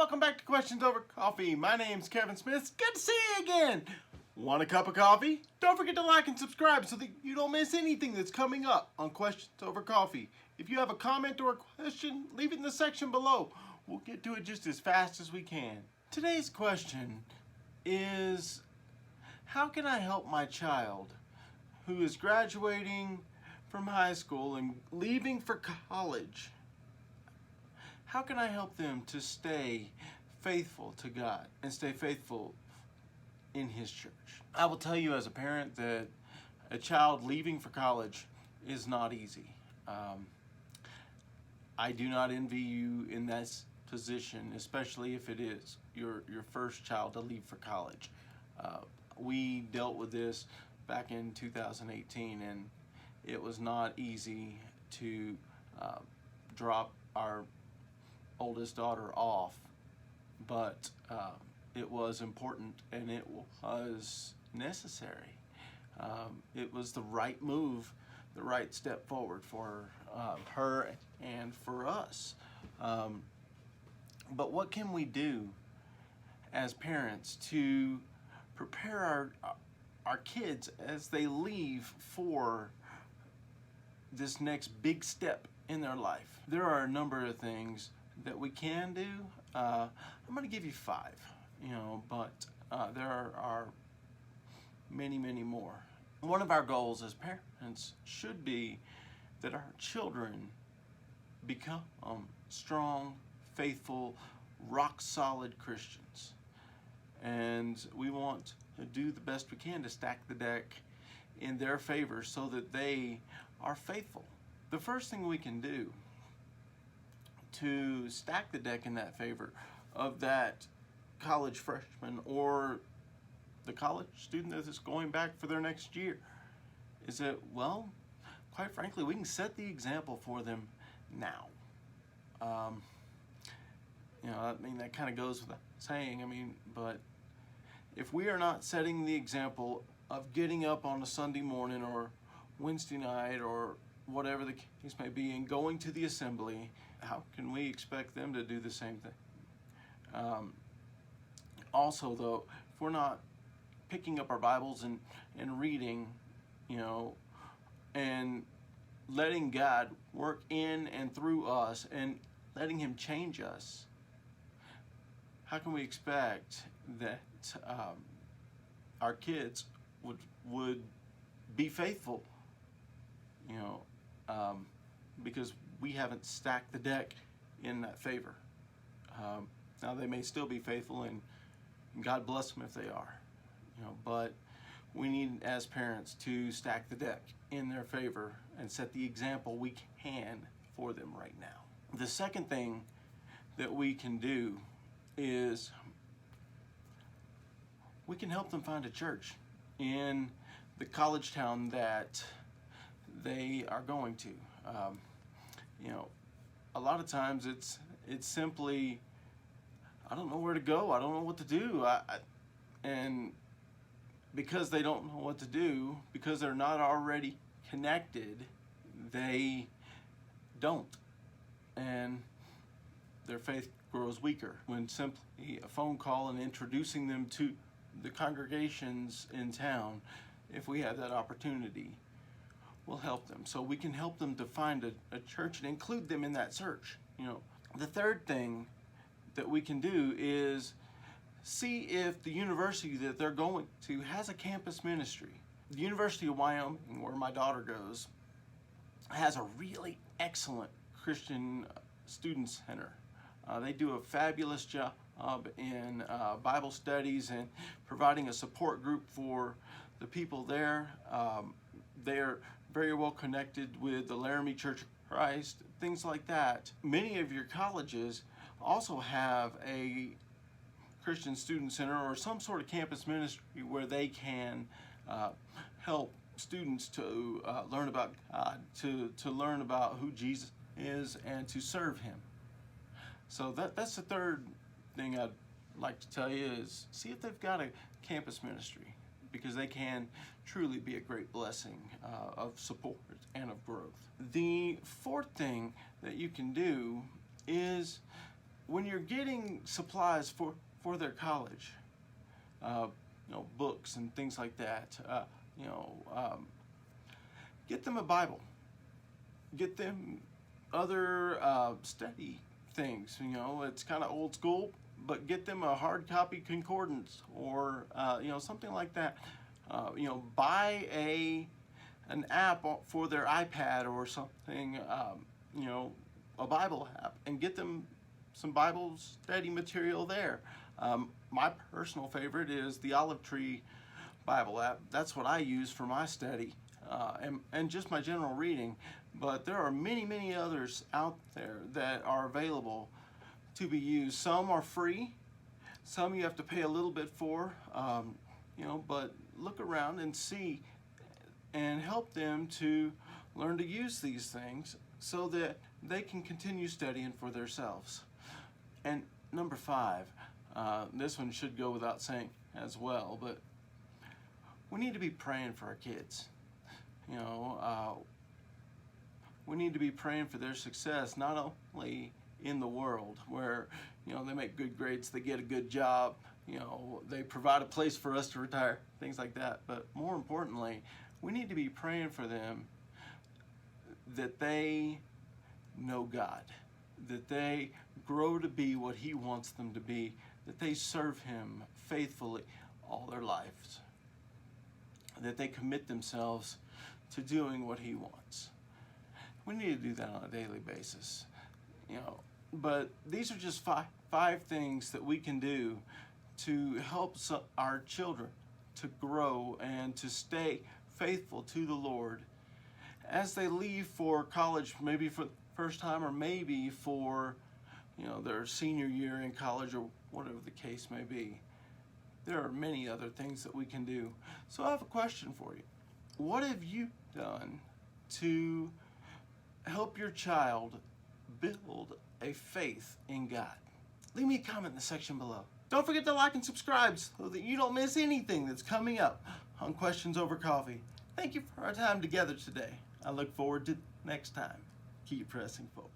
welcome back to Questions Over Coffee. My name's Kevin Smith. It's good to see you again. Want a cup of coffee? Don't forget to like and subscribe so that you don't miss anything that's coming up on Questions Over Coffee. If you have a comment or a question, leave it in the section below. We'll get to it just as fast as we can. Today's question is, how can I help my child who is graduating from high school and leaving for college? How can I help them to stay faithful to God and stay faithful in His church? I will tell you as a parent that a child leaving for college is not easy. I do not envy you in that position, especially if it is your first child to leave for college. We dealt with this back in 2018, and it was not easy to drop our oldest daughter off, but it was important and it was necessary. It was the right move, the right step forward for her and for us. But what can we do as parents to prepare our kids as they leave for this next big step in their life? There are a number of things that we can do. I'm going to give you 5, but there are many, many more. One of our goals as parents should be that our children become strong, faithful, rock-solid Christians. And we want to do the best we can to stack the deck in their favor so that they are faithful. The first thing we can do to stack the deck in that favor of that college freshman or the college student that is going back for their next year is that, well, quite frankly, we can set the example for them now. That kind of goes without saying, but if we are not setting the example of getting up on a Sunday morning or Wednesday night or whatever the case may be and going to the assembly, how can we expect them to do the same thing? Also, though, if we're not picking up our Bibles and reading, and letting God work in and through us and letting Him change us, how can we expect that our kids would be faithful? Because we haven't stacked the deck in that favor. Now they may still be faithful, and God bless them if they are. But we need, as parents, to stack the deck in their favor and set the example we can for them right now. The second thing that we can do is we can help them find a church in the college town that they are going to. A lot of times it's simply, I don't know where to go, I don't know what to do, and because they don't know what to do, because they're not already connected, they don't, and their faith grows weaker. When simply a phone call and introducing them to the congregations in town, if we have that opportunity, will help them. So we can help them to find a church and include them in that search. The third thing that we can do is see if the university that they're going to has a campus ministry. The University of Wyoming, where my daughter goes, has a really excellent Christian student center. They do a fabulous job in Bible studies and providing a support group for the people there. They're very well connected with the Laramie Church of Christ, things like that. Many of your colleges also have a Christian student center or some sort of campus ministry where they can help students to learn about God, to learn about who Jesus is, and to serve Him. So that's the third thing I'd like to tell you is see if they've got a campus ministry, because they can truly be a great blessing of support and of growth. The fourth thing that you can do is when you're getting supplies for their college, books and things like that, get them a Bible, get them other study things. It's kind of old school, but get them a hard copy concordance or something like that. Buy an app for their iPad or something, a Bible app, and get them some Bible study material there. My personal favorite is the Olive Tree Bible app. That's what I use for my study and just my general reading. But there are many, many others out there that are available to be used. Some are free, some you have to pay a little bit for, but look around and see and help them to learn to use these things so that they can continue studying for themselves. And number 5, this one should go without saying as well, but we need to be praying for our kids. We need to be praying for their success, not only in the world where, they make good grades, they get a good job, they provide a place for us to retire, things like that. But more importantly, we need to be praying for them that they know God, that they grow to be what He wants them to be, that they serve Him faithfully all their lives, that they commit themselves to doing what He wants. We need to do that on a daily basis, But these are just five things that we can do to help our children to grow and to stay faithful to the Lord as they leave for college, maybe for the first time or maybe for their senior year in college or whatever the case may be. There are many other things that we can do. So I have a question for you. What have you done to help your child build a faith in God? Leave me a comment in the section below. Don't forget to like and subscribe so that you don't miss anything that's coming up on Questions Over Coffee. Thank you for our time together today. I look forward to next time. Keep pressing forward.